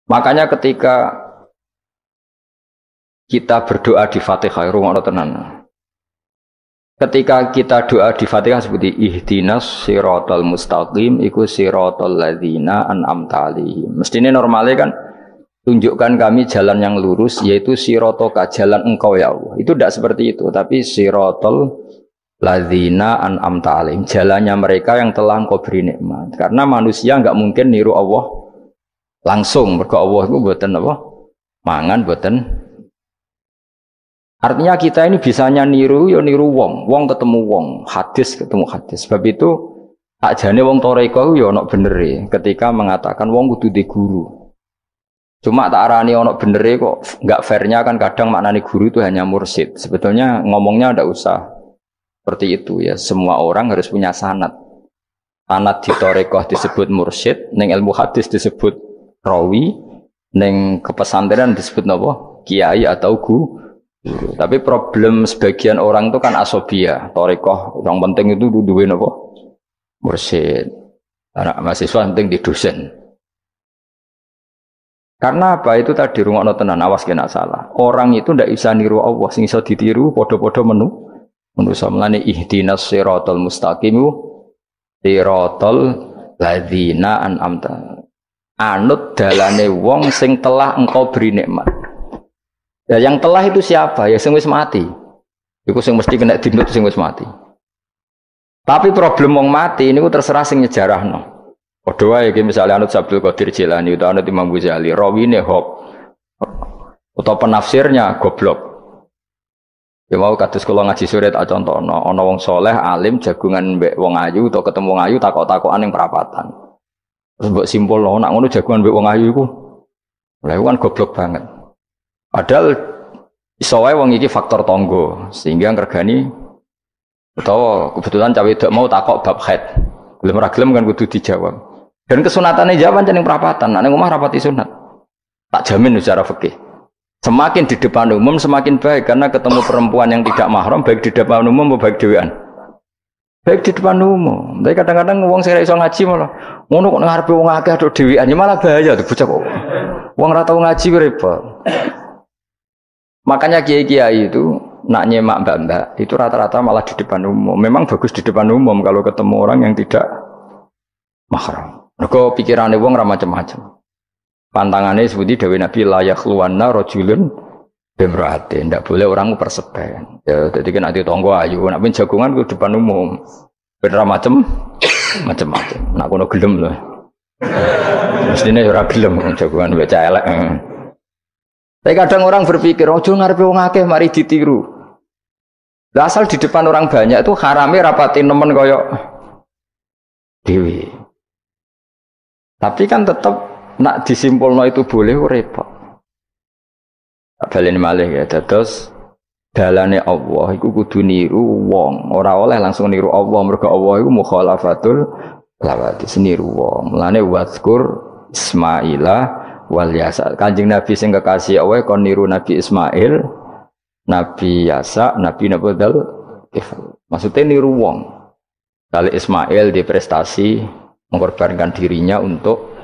Makanya ketika kita berdoa di Fatihah, rungokno tenan. Ketika kita doa di Fatihah seperti ihdinas siratal mustaqim iku siratal ladzina an'amta 'alaihim. Mestine normalnya kan tunjukkan kami jalan yang lurus yaitu siratoka jalan engkau ya Allah. Itu tidak seperti itu, tapi siratal ladzina an'amta 'alaihim, jalannya mereka yang telah engkau beri nikmat. Karena manusia enggak mungkin niru Allah langsung, mergo Allah itu mboten apa? Mangan mboten. Artinya kita ini bisanya niru ya niru wong ketemu wong, hadis ketemu hadis. Sebab itu ajane wong toreko ya ana benere ketika mengatakan wong kudu di guru. Cuma tak arani ana benere kok enggak fairnya kan kadang maknane guru itu hanya mursyid. Sebetulnya ngomongnya ndak usah seperti itu ya. Semua orang harus punya sanad. Sanad di toreko disebut mursyid, ning ilmu hadis disebut rawi, ning kepesantrenan disebut napa? Kiai atau guru. Tapi problem sebagian orang itu kan asobia, torikoh, yang penting itu duwe napa? Mursyid. Anak mahasiswa penting di dosen. Karena apa? Itu tadi rungokno tenan, awas kena salah. Orang itu ndak bisa niru Allah, sing iso ditiru padha-padha manusa. Mulane ihdinas siratal mustaqim siratal ladzina an'amta. Anut dalane wong sing telah engkau beri nikmat. Ya yang telah itu siapa? Ya sing wis mati. Iku sing mesti kena dinut sing wis mati. Tapi problem wong mati niku terserah sing nyejarahno. Padha wae iki misale anut Abdul Qadir Jilani utawa anut Imam Ghazali, rawine hop. Utawa penafsirnya goblok. Ya mau kados kula ngaji sore tak contohno, ana wong soleh alim jagungan mbek wong ayu utawa ketemu wong ayu takok-takokan ning perapatan. Terus mbok simpulno nak ngono jagungan mbek wong ayu iku. Lha kan goblok banget. Padahal iso wae wong iki faktor tangga sehingga ngregani utawa kebetulan cawe wedok mau takok bab haid. Gelem ra gelem kan kudu dijawab. Dan kesunatane jawaban ning perapatan, nek ning omah rapati sunat. Tak jamin secara fikih. Semakin di depan umum semakin baik karena ketemu perempuan yang tidak mahram baik di depan umum maupun baik dhewean. Baik di depan umum. Tapi kadang-kadang wong sing ra iso ngaji malah ngono kok ngarepe wong akeh tok dhewean ya malah bahaya tuh bocah kok. Wong ra tau ngaji repot. Makanya kiai-kiai itu nak nyemak mbak-mbak itu rata-rata malah di depan umum. Memang bagus di depan umum kalau ketemu orang yang tidak mahram. Mergo pikirane wong ra macam-macam. Pantangannya seperti Dewi Nabi layak luwana rojulun bemrate. Tidak boleh orang persepen. Ya, jadi kan nanti tonggo ayu. Nak pun jagungan ke depan umum. Bener macam-macam. Nak kono gelem loh. Mestinya ora gelem jagungan baca elek. Tapi kadang orang berpikir, ojo ngarepe wong akeh mari ditiru. Lah asal di depan orang banyak itu harame rapati nemen koyok dewi. Tapi kan tetap nak disimpulno itu boleh repot. Tak baleni malih ya. Terus dalane Allah iku kudu niru wong, ora oleh langsung niru Allah mergo Allah iku mukhalafatul lawati niru wong. Mulane wazkur Ismaila wal Yasa. Kanjeng Nabi sing kekasih Allah kon niru Nabi Ismail, Nabi Yasa, Nabi Nabodal. Maksudnya niru wong. Kali Ismail di prestasi mengorbankan dirinya untuk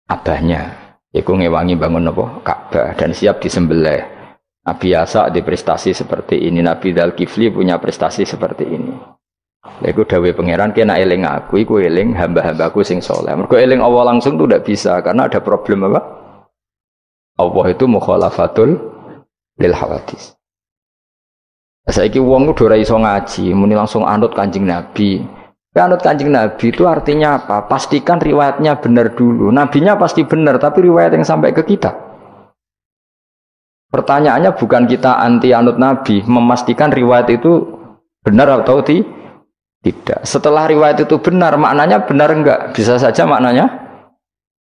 abahnya. Iku ngewangi bangun apa? Ka'bah dan siap disembelih. Nabi Yasa di prestasi seperti ini, Nabi Dzulkifli punya prestasi seperti ini. Iku dawe pangeran kena eling aku, iku eling hamba-hambaku sing saleh. Mergo eling Allah langsung tuh tidak bisa karena ada problem apa? Allah itu mukhalafatul lil hawadis. Saiki wong udah ora iso ngaji, muni langsung anut Kanjeng Nabi. Anut Kanjeng Nabi itu artinya apa? Pastikan riwayatnya benar dulu. Nabinya pasti benar, tapi riwayat yang sampai ke kita. Pertanyaannya bukan kita anti anut Nabi, memastikan riwayat itu benar atau tidak. Setelah riwayat itu benar, maknanya benar enggak? Bisa saja maknanya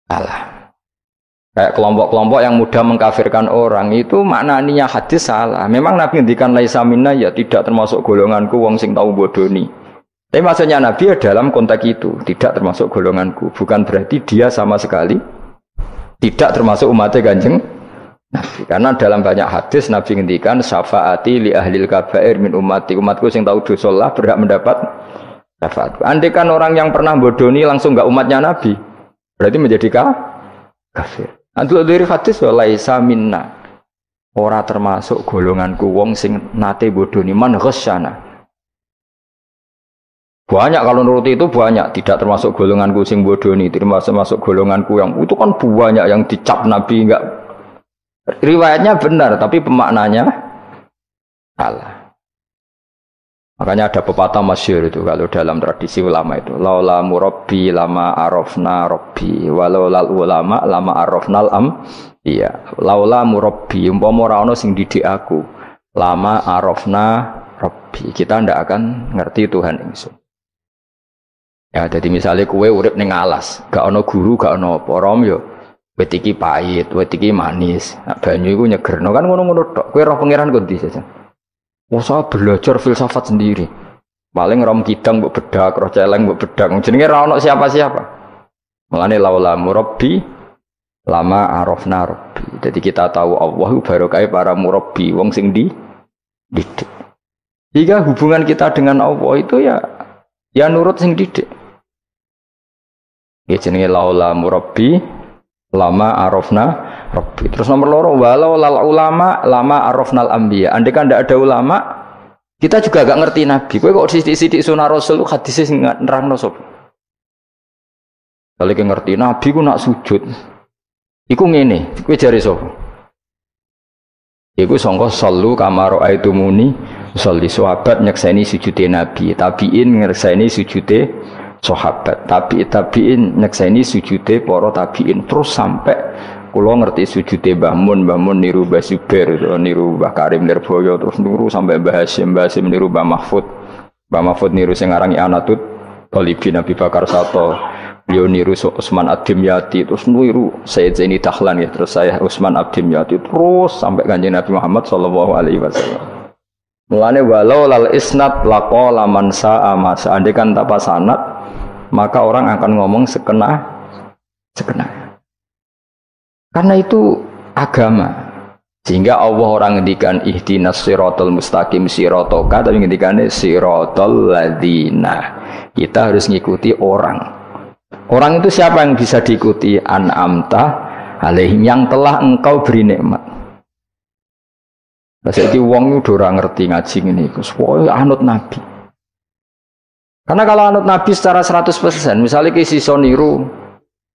salah. Kayak kelompok-kelompok yang mudah mengkafirkan orang itu maknanya hadis salah. Memang Nabi ngendikan laisa minna ya tidak termasuk golonganku wong sing tau bodoni. Tapi maksudnya Nabi ya dalam konteks itu tidak termasuk golonganku. Bukan berarti dia sama sekali tidak termasuk umatnya Kanjeng Nabi. Karena dalam banyak hadis Nabi ngendikan syafaati li ahlil kabair min ummati. Umatku sing tahu dosa lah berhak mendapat syafaat. Andai kan orang yang pernah bodoni langsung enggak umatnya Nabi, berarti menjadi kafir. Antuk dari hadis wa laisa minna. Ora termasuk golonganku wong sing nate bodoni man ghasyana. Banyak kalau nuruti itu banyak, tidak termasuk golonganku sing bodoni, termasuk golonganku yang itu kan banyak yang dicap Nabi enggak. Riwayatnya benar tapi pemaknanya salah. Makanya ada pepatah masyhur itu kalau dalam tradisi ulama itu, laula murabbi lama arafna rabbi walau lal ulama lama arafnal am. Iya, laula murabbi umpama ora ana sing didik aku, lama arafna rabbi. Kita ndak akan ngerti Tuhan ingsun. Ya, jadi misalnya kue urip ning alas, gak ana guru, gak ana apa, rom yo wit iki pahit, wit iki manis. Nah, banyu iku nyegerno kan ngono-ngono tok. Kowe roh pangeran kok ndi saja. Usah belajar filsafat sendiri. Paling rom kidang mbok bedak, roh celeng mbok bedak. Jenenge ra ono siapa-siapa. Mulane laula murabbi lama arafna rabbi. Jadi kita tahu Allah barokah para murabbi, wong sing didik. Jika hubungan kita dengan Allah itu ya nurut sing didik. Ya jenenge laula murabbi lama arafna rabbi. Terus nomor loro walau lal ulama lama arafnal anbiya. Andai kan ndak ada ulama, kita juga gak ngerti Nabi. Kowe kok sithik-sithik sunah Rasul hadis sing nerangno sapa? Kalau kowe ngerti Nabi ku nak sujud. Iku ngene, kowe jare sapa? Iku sangka sallu kama raaitumuni sholli. Sahabat nyekseni sujude Nabi, tabiin nyekseni sujude sahabat, tabiin nyekseni sujude para tabiin, terus sampai kula ngerti sujude Mbah Mun niru Mbah Zubair, niru Mbah Karim Nirboyo, terus niru sampai Mbah Hasyim niru Mbah Mahfud niru sing aran Anatut Talibin Nabi Bakar Sato, beliau niru Utsman Ad-Dimyati, terus niru Sayyid Zaini Dahlan ya, terus saya Utsman Ad-Dimyati, terus sampai Kanjeng Nabi Muhammad sallallahu alaihi wasallam. Mulane walau lal isnad laqala man sa'a ma seandainya tanpa sanad maka orang akan ngomong sekena. Karena itu agama. Sehingga Allah orang ngendikan ihdinas siratal mustaqim siratoka, tapi ngendikane siratal ladzina. Kita harus ngikuti orang. Orang itu siapa yang bisa diikuti? An'amta alaihim, yang telah engkau beri nikmat. Nah, jadi wong udah ora ngerti ngaji ngene iku. Pokoke anut Nabi. Karena kalau anut Nabi secara 100%, misalnya ke sisa niru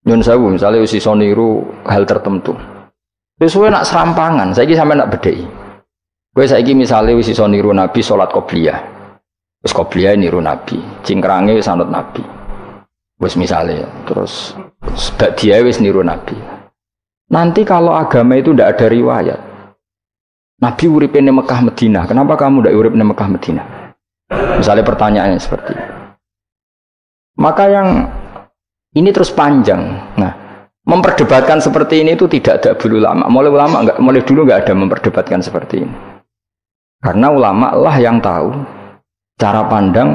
nyun sewu, misalnya sisa niru hal tertentu. Wis kowe nak serampangan, saiki sampe nak bedheki. Kowe saiki misale wis sisa niru Nabi salat qobliyah. Wis qobliyah niru Nabi, cingkrange wis anut Nabi. Wis misale terus dia wis niru Nabi. Nanti kalau agama itu tidak ada riwayat. Nabi urip ning Mekah Madinah, kenapa kamu tidak urip ning Mekah Madinah? Misalnya pertanyaannya seperti itu. Maka yang ini terus panjang. Nah, memperdebatkan seperti ini itu tidak ada dulu ulama. Mulai dulu nggak ada memperdebatkan seperti ini. Karena ulama lah yang tahu cara pandang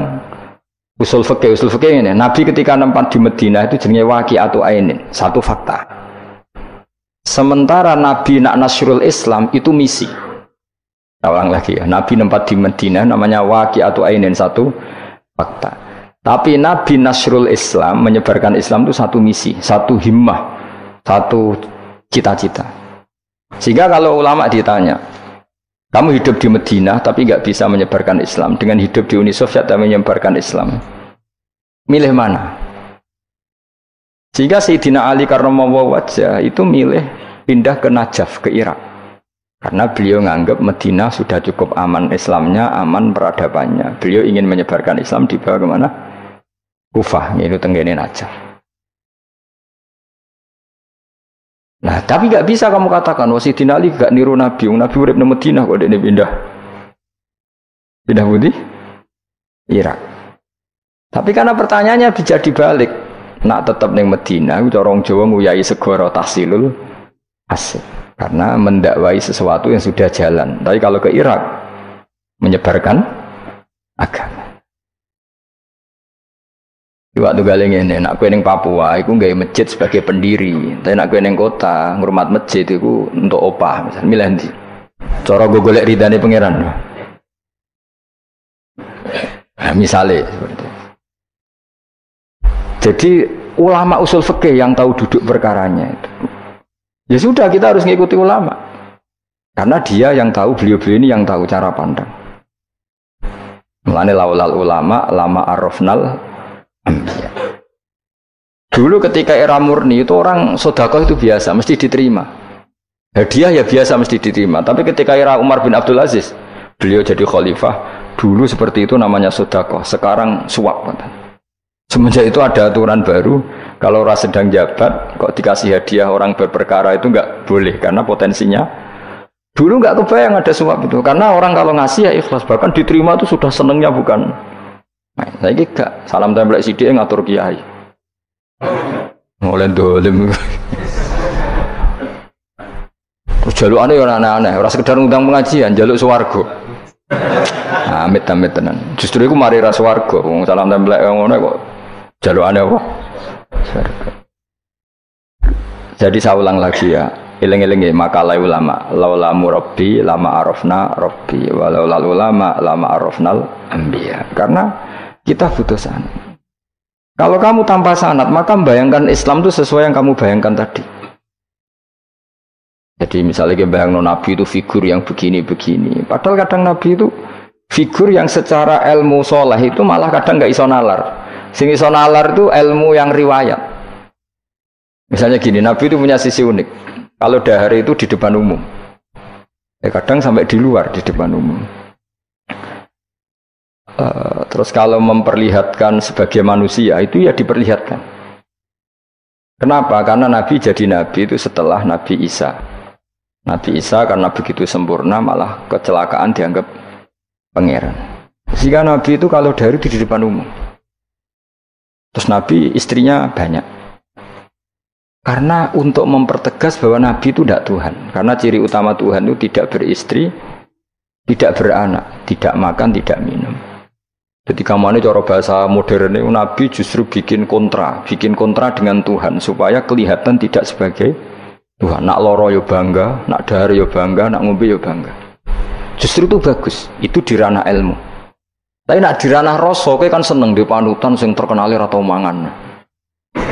usul fikih ini. Nabi ketika nempat di Madinah itu jenenge waqi'atu ainin, satu fakta. Sementara Nabi nak nasrul Islam itu misi. Ulang lagi ya, Nabi nempat di Madinah namanya waqi'atu ainin, satu fakta. Tapi Nabi nasrul Islam, menyebarkan Islam itu satu misi, satu himmah, satu cita-cita. Sehingga kalau ulama ditanya, kamu hidup di Madinah tapi nggak bisa menyebarkan Islam, dengan hidup di Uni Soviet dan menyebarkan Islam, milih mana? Sehingga Sayyidina Ali karramallahu wajhah itu milih pindah ke Najaf, ke Irak. Karena beliau menganggap Madinah sudah cukup aman Islamnya, aman peradabannya. Beliau ingin menyebarkan Islam di bawah kemana? Kufah, yaitu tenggene Najaf. Nah, tapi nggak bisa kamu katakan, Sayyidina Ali gak niru Nabi. Nabi urip di Madinah kok dia pindah. Pindah budi? Irak. Tapi karena pertanyaannya bisa dibalik. Nak tetap ning Madinah, corong Jawa nguyai segoro tahsilul asik. Karena mendakwai sesuatu yang sudah jalan. Tapi kalau ke Irak, menyebarkan agama. Waktu galeng ini, nak kue neng Papua, aku nggak masjid sebagai pendiri. Tapi nak kue neng kota, ngurmat masjid itu untuk opah. Misalnya milih nanti. Cara gue golek ridane pangeran. Nah, misalnya seperti itu. Jadi ulama usul fikih yang tahu duduk perkaranya itu. Ya sudah, kita harus mengikuti ulama. Karena dia yang tahu, beliau-beliau ini yang tahu cara pandang. Mulane laulal ulama lama arafnal anbiya. Dulu ketika era murni itu orang sedekah itu biasa, mesti diterima. Hadiah ya biasa mesti diterima. Tapi ketika era Umar bin Abdul Aziz, beliau jadi khalifah, dulu seperti itu namanya sedekah, sekarang suap. Semenjak itu ada aturan baru, kalau orang sedang jabat kok dikasih hadiah orang berperkara itu enggak boleh karena potensinya. Dulu nggak kebayang ada suap itu, karena orang kalau ngasih ya ikhlas, bahkan diterima itu sudah senengnya bukan. Nah, saya gak salam tempel sidik ngatur kiai. Mulai dolim. Terus jalukannya ya aneh-aneh, orang sekedar ngundang pengajian, jaluk swarga. Amit-amit tenan. Justru itu mari ra swarga, wong salam tempel ngono kok jalukane apa? Swarga. Jadi saya ulang lagi ya. Eling-eling ya, makalah ulama laula murabbi lama arafna rabbi walau ulama lama arafnal anbiya. Karena kita butuh sanad. Kalau kamu tanpa sanad, maka bayangkan Islam itu sesuai yang kamu bayangkan tadi. Jadi misalnya bayangkan Nabi itu figur yang begini-begini, padahal kadang Nabi itu figur yang secara ilmu soleh itu malah kadang nggak iso nalar. Sing iso nalar itu ilmu yang riwayat. Misalnya gini, Nabi itu punya sisi unik. Kalau dahar itu di depan umum, kadang sampai di luar di depan umum. Terus kalau memperlihatkan sebagai manusia itu ya diperlihatkan. Kenapa? Karena Nabi jadi Nabi itu setelah Nabi Isa. Nabi Isa karena begitu sempurna malah kecelakaan dianggap pangeran. Sehingga Nabi itu kalau dahar itu di depan umum. Terus Nabi istrinya banyak. Karena untuk mempertegas bahwa Nabi itu tidak Tuhan. Karena ciri utama Tuhan itu tidak beristri, tidak beranak, tidak makan, tidak minum. Jadi kamu ini cara bahasa modern itu Nabi justru bikin kontra dengan Tuhan supaya kelihatan tidak sebagai Tuhan. Nak loro yo bangga, nak dahar yo bangga, nak ngombe yo bangga. Justru itu bagus. Itu di ranah ilmu. Tapi nak di ranah rasa, kan seneng di panutan sing terkenal atau mangan.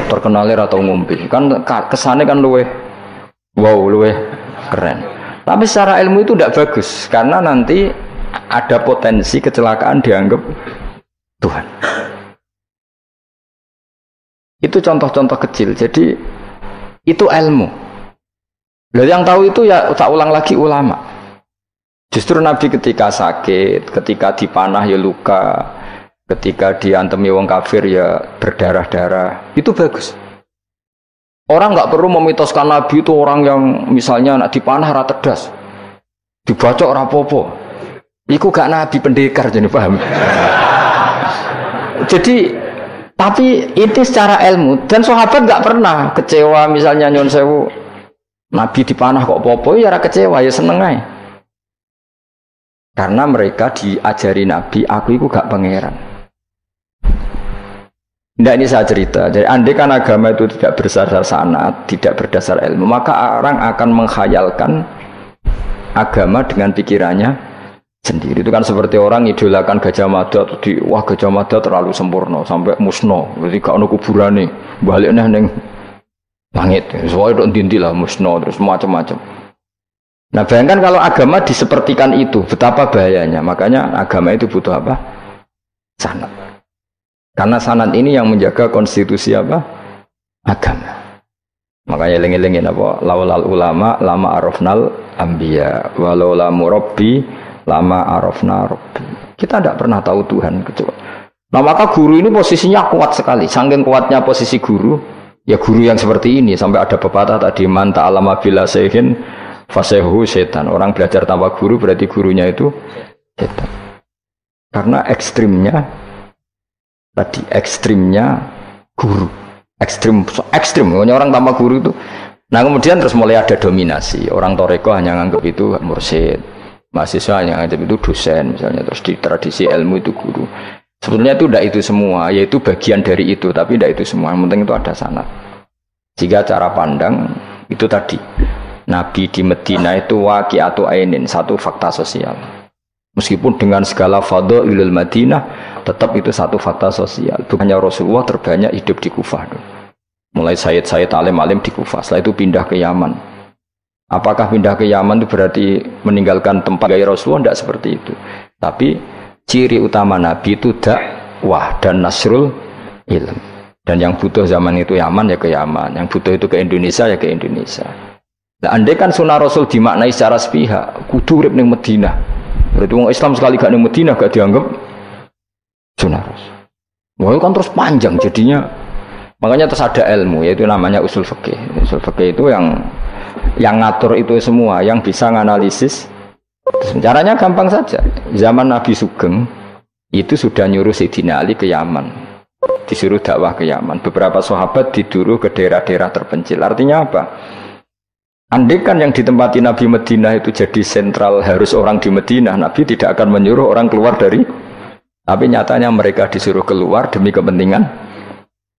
Terkenalir atau ngombe kan kesannya kan luweh keren. Tapi secara ilmu itu tidak bagus karena nanti ada potensi kecelakaan dianggap Tuhan. Itu contoh-contoh kecil. Jadi itu ilmu. Lalu yang tahu itu ya tak ulang lagi ulama. Justru Nabi ketika sakit, ketika dipanah ya luka, ketika diantemi wong kafir ya berdarah-darah, itu bagus. Orang nggak perlu memitoskan Nabi itu orang yang misalnya nak dipanah ra tedas, dibacok ra popo. Iku gak Nabi pendekar jadi paham. Jadi tapi itu secara ilmu dan sahabat nggak pernah kecewa misalnya nyon sewu Nabi dipanah kok popo ya ra kecewa ya seneng ae. Karena mereka diajari Nabi aku itu gak pangeran. Tidak, ini saya cerita. Jadi andai kan agama itu tidak berdasar sanad, tidak berdasar ilmu, maka orang akan menghayalkan agama dengan pikirannya sendiri. Itu kan seperti orang idolakan Gajah Mada, wah Gajah Mada terlalu sempurna sampai musno. Jadi gak ono kuburane, baliknya neng langit. Soalnya itu dintilah musno terus macam-macam. Nah bayangkan kalau agama disepertikan itu, betapa bahayanya. Makanya agama itu butuh apa? Sanad. Karena sanad ini yang menjaga konstitusi apa? Agama. Makanya lengi-lengi apa? Laulal ulama lama arafnal anbiya walau la murabbi lama arafna rabbi. Kita tidak pernah tahu Tuhan kecuali. Nah maka guru ini posisinya kuat sekali. Saking kuatnya posisi guru, ya guru yang seperti ini sampai ada pepatah tadi man ta'allama bila sayhin fasehu setan. Orang belajar tanpa guru berarti gurunya itu setan. Karena ekstrimnya guru, ekstrim, orang tanpa guru itu. Nah kemudian terus mulai ada dominasi. Orang toreko hanya nganggap itu mursyid, mahasiswa hanya nganggap itu dosen misalnya. Terus di tradisi ilmu itu guru. Sebetulnya itu tidak itu semua, yaitu bagian dari itu, tapi tidak itu semua. Yang penting itu ada sanad. Jika cara pandang itu tadi, Nabi di Medina itu waqi'atu ainin, satu fakta sosial. Meskipun dengan segala fadhailul Madinah, tetap itu satu fakta sosial. Bukannya Rasulullah terbanyak hidup di Kufah. Mulai Sayyid alim-alim di Kufah, setelah itu pindah ke Yaman. Apakah pindah ke Yaman itu berarti meninggalkan tempat gaya Rasulullah? Tidak seperti itu. Tapi ciri utama Nabi itu dakwah dan nasrul ilm. Dan yang butuh zaman itu Yaman ya ke Yaman, yang butuh itu ke Indonesia ya ke Indonesia. Nah, andai kan sunnah Rasul dimaknai secara sepihak, kudu urip ning Madinah. Berarti orang Islam sekali gak ning Madinah gak dianggap sunnah Rasul. Wah, itu kan terus panjang jadinya. Makanya terus ada ilmu, yaitu namanya usul fikih. Usul fikih itu yang ngatur itu semua, yang bisa menganalisis. Caranya gampang saja. Zaman Nabi Sugeng itu sudah nyuruh Sayyidina Ali ke Yaman, disuruh dakwah ke Yaman. Beberapa sahabat disuruh ke daerah-daerah terpencil. Artinya apa? Andai kan yang ditempati Nabi Madinah itu jadi sentral, harus orang di Madinah, Nabi tidak akan menyuruh orang keluar dari. Tapi nyatanya mereka disuruh keluar demi kepentingan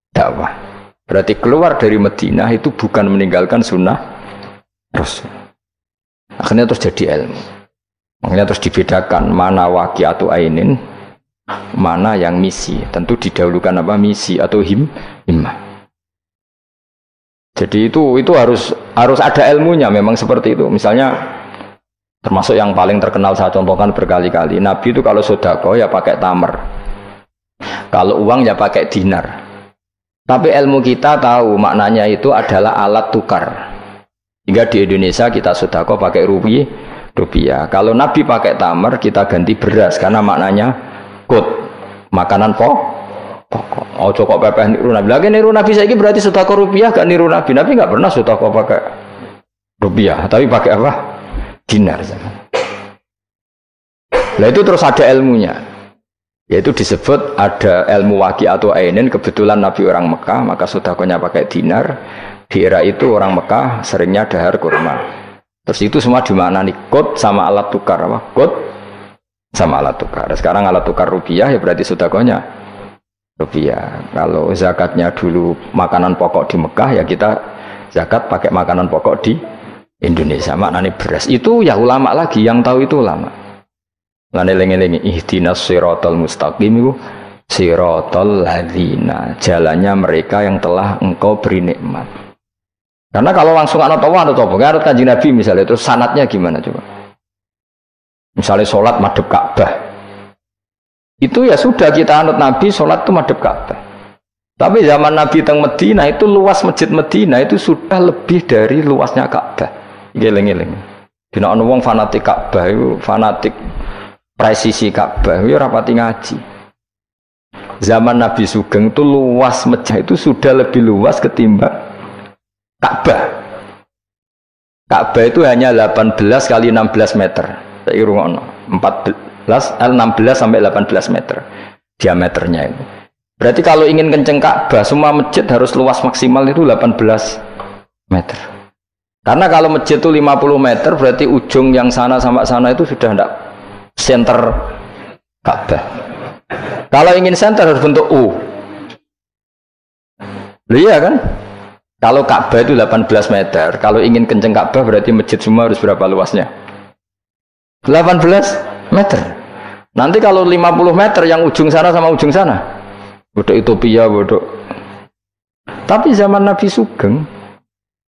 dakwah. Berarti keluar dari Madinah itu bukan meninggalkan sunnah Rasul. Akhirnya terus jadi ilmu. Makanya terus dibedakan mana waqi'atu ainin, mana yang misi. Tentu didahulukan apa, misi atau himmah. Jadi itu harus ada ilmunya, memang seperti itu. Misalnya termasuk yang paling terkenal saya contohkan berkali-kali. Nabi itu kalau sedekah ya pakai tamar. Kalau uang ya pakai dinar. Tapi ilmu kita tahu maknanya itu adalah alat tukar. Hingga di Indonesia kita sedekah pakai rupiah. Kalau Nabi pakai tamar, kita ganti beras karena maknanya kut, makanan pokok. Oh kok pepeh niru Nabi. Lagi niru Nabi saiki berarti sedekah rupiah, gak niru Nabi. Nabi gak pernah sedekah pakai rupiah, tapi pakai apa? Dinar. Nah itu terus ada ilmunya. Yaitu disebut ada ilmu waqi'atu ainin. Kebetulan Nabi orang Mekah, maka sedekahnya pakai dinar. Di era itu orang Mekah seringnya dahar kurma. Terus itu semua dimaknani kut sama alat tukar, apa? Kut sama alat tukar. Sekarang alat tukar rupiah ya berarti sedekahnya rupiah. Kalau zakatnya dulu makanan pokok di Mekah, ya kita zakat pakai makanan pokok di Indonesia, maknanya beras. Itu ya ulama lagi yang tahu, itu ulama. Lane lengi-lengi ihdinas siratal mustaqim itu siratal ladzina, jalannya mereka yang telah engkau beri nikmat. Karena kalau langsung ana tawah harus Kanjeng Nabi misalnya, terus sanatnya gimana coba? Misalnya sholat madhep Ka'bah. Itu ya sudah kita anut Nabi, sholat itu madhep Ka'bah. Tapi zaman Nabi teng Madinah itu luas masjid Madinah itu sudah lebih dari luasnya Ka'bah. Geleng-geleng. Dina ana wong fanatik Ka'bah itu fanatik presisi Ka'bah itu rapati ngaji. Zaman Nabi Sugeng itu luas masjid itu sudah lebih luas ketimbang Ka'bah. Ka'bah itu hanya 18 kali 16 meter. Saya rungokno 16 sampai 18 meter diameternya itu. Berarti kalau ingin kenceng Ka'bah, semua masjid harus luas maksimal itu 18 meter. Karena kalau masjid itu 50 meter, berarti ujung yang sana sama sana itu sudah tidak center Ka'bah. Kalau ingin center harus bentuk U. Iya kan? Kalau Ka'bah itu 18 meter, kalau ingin kenceng Ka'bah berarti masjid semua harus berapa luasnya? 18 meter. Nanti kalau 50 meter yang ujung sana sama ujung sana, bodoh utopia, bodoh. Tapi zaman Nabi Sugeng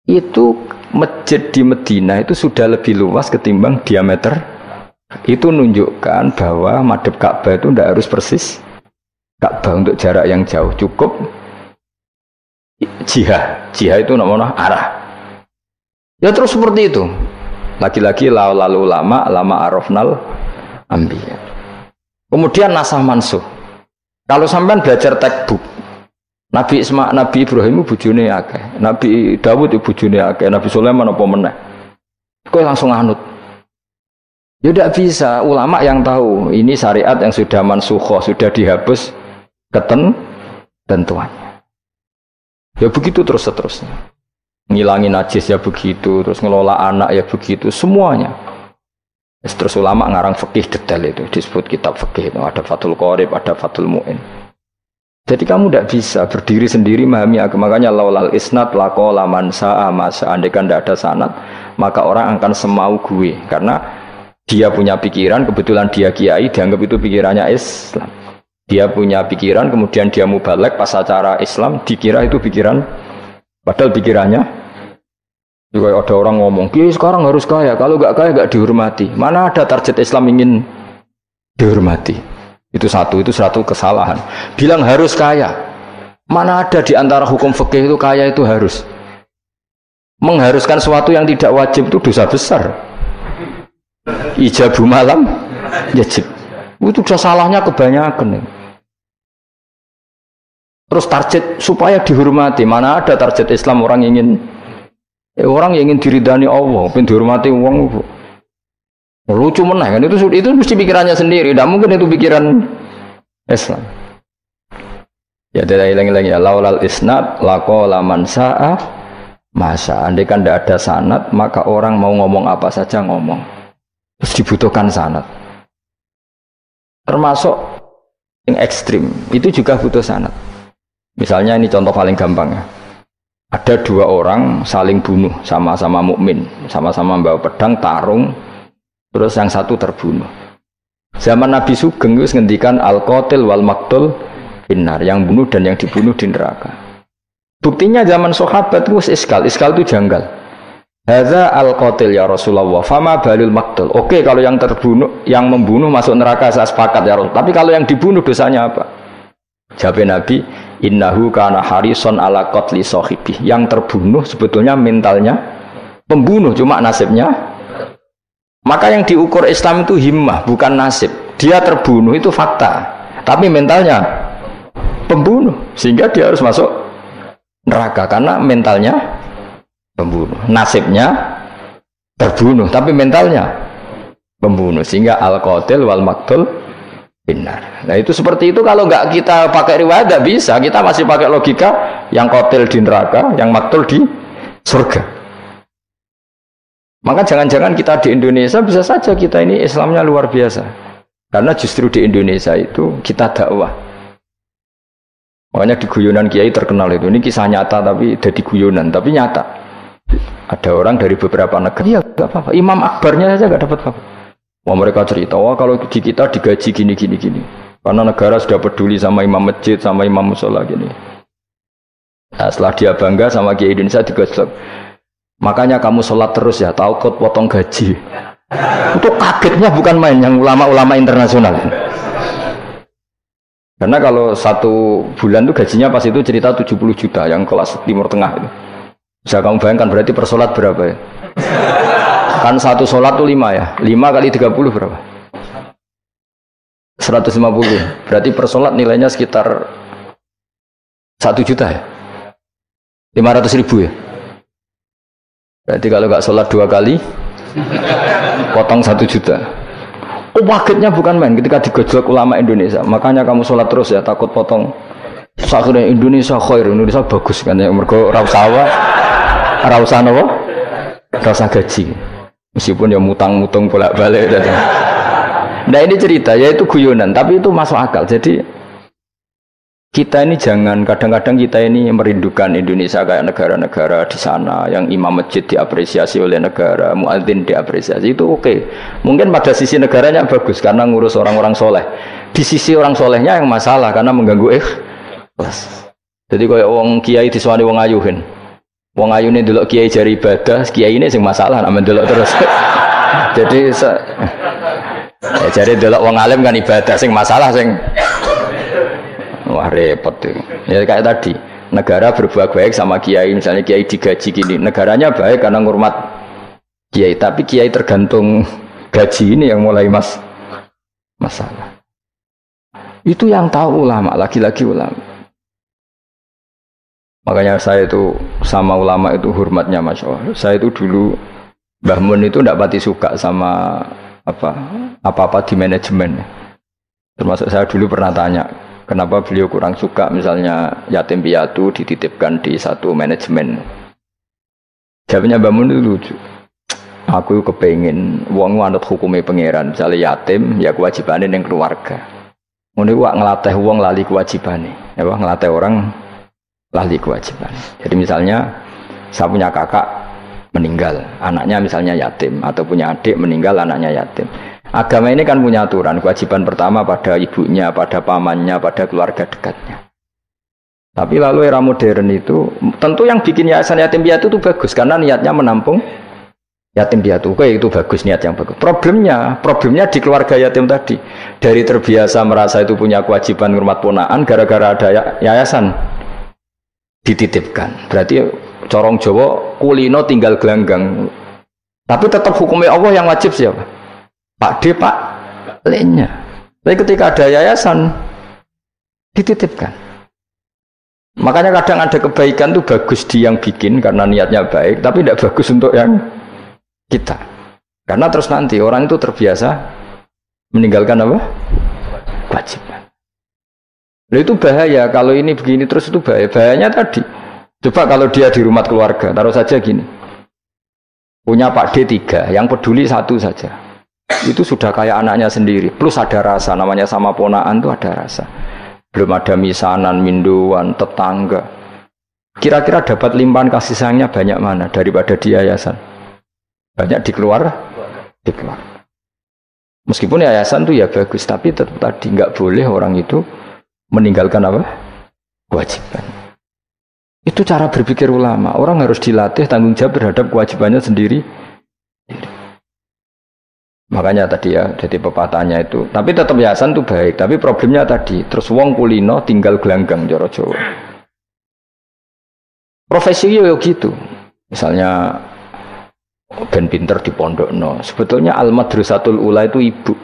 itu masjid di Madinah itu sudah lebih luas ketimbang diameter. Itu menunjukkan bahwa madhep Ka'bah itu tidak harus persis Ka'bah untuk jarak yang jauh, cukup jihad itu namanya arah. Ya terus seperti itu. Lagi-lagi lalu lama arafnal ambiya. Kemudian nasah mansuh. Kalau sampean belajar textbook, Nabi Ibrahim bojone akeh, Nabi Dawud bojone akeh, Nabi Sulaiman apa meneh. Kok langsung anut. Ya tidak bisa. Ulama yang tahu ini syariat yang sudah mansukhoh, sudah dihapus ketentuannya. Ya begitu terus seterusnya. Ngilangin najis ya begitu, terus ngelola anak ya begitu, semuanya. Terus ulama ngarang fikih detail itu, disebut kitab fikih itu, ada Fathul Qorib, ada Fathul Mu'in. Jadi kamu tidak bisa berdiri sendiri memahami agama. Makanya laulal isnad laqala man sa'a masa, andaikan tidak ada sanad, maka orang akan semau gue, karena dia punya pikiran, kebetulan dia kiai, dianggap itu pikirannya Islam. Dia punya pikiran, kemudian dia mubalek pas acara Islam, dikira itu pikiran, padahal pikirannya Juga ada orang ngomong, "Kiai sekarang harus kaya, kalau nggak kaya nggak dihormati." Mana ada target Islam ingin dihormati? Itu satu kesalahan. Bilang harus kaya. Mana ada di antara hukum fikih itu kaya itu harus. Mengharuskan sesuatu yang tidak wajib itu dosa besar. Ijabu malam wajib. Itu sudah salahnya kebanyakan. Terus target supaya dihormati. Mana ada target Islam orang ingin diridani Allah, ingin dihormati uang. Lucu meneh kan itu mesti pikirannya sendiri. Tidak mungkin itu pikiran Islam. Ya tidak hilang ya. Laulal isnad laqala man sa'a masa. Andai kan tidak ada sanad, maka orang mau ngomong apa saja ngomong. Terus dibutuhkan sanad. Termasuk yang ekstrim itu juga butuh sanad. Misalnya ini contoh paling gampang ya. Ada dua orang saling bunuh, sama-sama mukmin, sama-sama membawa pedang tarung, terus yang satu terbunuh. Zaman Nabi Sugeng itu ngendikan al-qatil wal maqtul finnar, yang bunuh dan yang dibunuh di neraka. Buktinya zaman sahabat itu iskal itu janggal. Hadza al-qatil ya Rasulullah, fama balul maqtul. Oke, kalau yang terbunuh, yang membunuh masuk neraka saya sepakat ya Rasul. Tapi kalau yang dibunuh dosanya apa? Jawab Nabi, innahu kana harison ala qatli sahibi. Yang terbunuh sebetulnya mentalnya pembunuh, cuma nasibnya. Maka yang diukur Islam itu himmah, bukan nasib. Dia terbunuh itu fakta, tapi mentalnya pembunuh, sehingga dia harus masuk neraka karena mentalnya pembunuh, nasibnya terbunuh, tapi mentalnya pembunuh, sehingga al-qatil wal maqtul finnar. Nah itu seperti itu. Kalau nggak kita pakai riwayat nggak bisa, kita masih pakai logika yang qatil di neraka, yang maqtul di surga. Maka jangan-jangan kita di Indonesia bisa saja kita ini Islamnya luar biasa, karena justru di Indonesia itu kita dakwah. Makanya di guyonan kiai terkenal itu, ini kisah nyata tapi jadi guyonan, tapi nyata. Ada orang dari beberapa negara, ya nggak apa-apa, imam akbarnya saja nggak dapat apa-apa. Wah mereka cerita, wah kalau di kita digaji gini, karena negara sudah peduli sama imam masjid, sama imam musola gini. Nah, setelah dia bangga sama kiai Indonesia digosok, makanya kamu sholat terus ya, takut potong gaji. Itu kagetnya bukan main, yang ulama-ulama internasional. Karena kalau satu bulan itu gajinya pas itu cerita 70 juta, yang kelas Timur Tengah itu. Bisa kamu bayangkan berarti per sholat berapa ya? Kan satu sholat itu 5 ya, 5 kali 30 berapa? 150. Berarti per sholat nilainya sekitar 1 juta ya? 500 ribu ya? Berarti kalau nggak sholat 2 kali potong 1 juta. Oh kagetnya bukan main ketika digojlok ulama Indonesia. Makanya kamu sholat terus ya, takut potong. Sakurnya Indonesia khair, Indonesia bagus kan ya, mergo rausawa rausan apa? Rausan gaji. Meskipun ya mutang-mutung bolak-balik. Nah ini cerita, yaitu guyonan, tapi itu masuk akal. Jadi kita ini jangan, kadang-kadang kita ini merindukan Indonesia kayak negara-negara di sana yang imam masjid diapresiasi oleh negara, muadzin diapresiasi, itu oke. Mungkin pada sisi negaranya bagus karena ngurus orang-orang soleh. Di sisi orang solehnya yang masalah karena mengganggu ikhlas. Jadi kayak wong kiai diswani wong ayuhin. Wong ayu ini delok kiai jari ibadah, kiai ini sing masalah nak mendelok terus. Jadi ya jari delok wong alim kan ibadah, sing masalah sing wah repot tuh. Ya kayak tadi, negara berbuat baik sama kiai, misalnya kiai digaji gini, negaranya baik karena ngurmat kiai, tapi kiai tergantung gaji ini yang mulai masalah. Itu yang tahu ulama, lagi-lagi ulama. Makanya saya itu sama ulama itu hormatnya Masya Allah. Saya itu dulu Mbah Mun itu tidak pati suka sama apa-apa di manajemen. Termasuk saya dulu pernah tanya, kenapa beliau kurang suka misalnya yatim piatu dititipkan di satu manajemen. Jawabnya Mbah Mun itu lucu. Aku kepengen wong anut hukumnya pangeran, misalnya yatim ya kewajibannya yang keluarga. Ngono iku ngelatih wong lali kewajibannya. Ya ngelatih orang lali kewajiban. Jadi misalnya saya punya kakak meninggal, anaknya misalnya yatim, atau punya adik meninggal, anaknya yatim. Agama ini kan punya aturan, kewajiban pertama pada ibunya, pada pamannya, pada keluarga dekatnya. Tapi lalu era modern itu, tentu yang bikin yayasan yatim piatu itu bagus karena niatnya menampung yatim piatu. Oke, itu bagus, niat yang bagus. Problemnya di keluarga yatim tadi. Dari terbiasa merasa itu punya kewajiban ngurmat ponaan, gara-gara ada yayasan dititipkan. Berarti corong Jawa kulino tinggal gelanggang. Tapi tetap hukumnya Allah yang wajib siapa? Pak D, Pak L-nya. Tapi ketika ada yayasan dititipkan. Makanya kadang ada kebaikan tuh bagus di yang bikin karena niatnya baik, tapi tidak bagus untuk yang kita. Karena terus nanti orang itu terbiasa meninggalkan apa? Kewajiban. Lalu itu bahaya kalau ini begini terus itu bahaya. Bahayanya tadi. Coba kalau dia di rumah keluarga, taruh saja gini. Punya Pak D 3, yang peduli 1 saja. Itu sudah kayak anaknya sendiri. Plus ada rasa, namanya sama ponaan tuh ada rasa. Belum ada misanan, minduan, tetangga. Kira-kira dapat limpahan kasih sayangnya banyak mana daripada di yayasan? Banyak di keluarga. Meskipun yayasan itu ya bagus, tapi tetap tadi nggak boleh orang itu meninggalkan apa? Kewajiban. Itu cara berpikir ulama. Orang harus dilatih tanggung jawab terhadap kewajibannya sendiri. Makanya tadi ya, jadi pepatahnya itu. Tapi tetap yayasan itu baik. Tapi problemnya tadi, terus wong kulino tinggal gelanggang joro Jawa. Profesi yo gitu. Misalnya ben pinter di pondokno. Sebetulnya al-madrasatul ula itu ibu.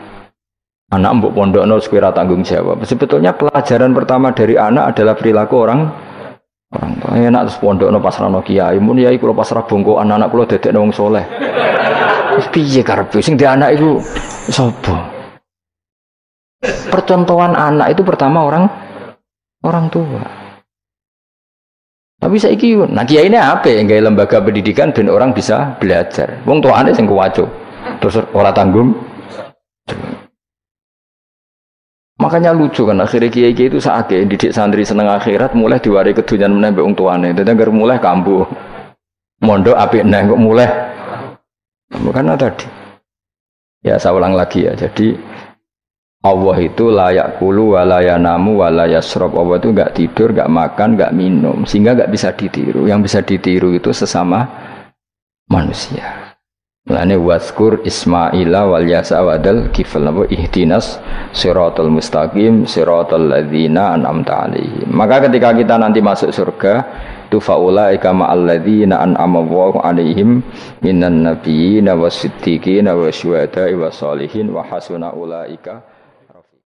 Anak mbok pondokno sekira tanggung jawab. Sebetulnya pelajaran pertama dari anak adalah perilaku orang tua. Enak terus pondokno pasrahno kiai. Mun yai kula pasrah bongko anak-anak kula dadekno wong saleh. Piye karepe sing di anak itu sapa? Percontohan anak itu pertama orang tua. Tapi saiki nah kiai ini apa ya? Gawe lembaga pendidikan ben orang bisa belajar. Wong tuane sing kuwaco. Terus ora tanggung. Makanya lucu kan akhirnya kiai itu sakake didik santri seneng akhirat mulai diwari kedunyan meneh mbek wong tuane. Dadi anggere mulai kambuh. Mondok apik neh kok mulai. Karena tadi ya saya ulang lagi ya, jadi Allah itu layak kulu walaya namu walaya srob. Allah itu nggak tidur, nggak makan, nggak minum, sehingga nggak bisa ditiru. Yang bisa ditiru itu sesama manusia. Mulane waskur Ismaila wal yasa wadal kifal nabo ihdinas siratal mustaqim siratal ladzina an'amta alaihim. Maka ketika kita nanti masuk surga itu faulaika ma'al ladzina an'ama Allahu alaihim minan nabiyyin was siddiqin was syuhada'i was sholihin wa hasuna ulaika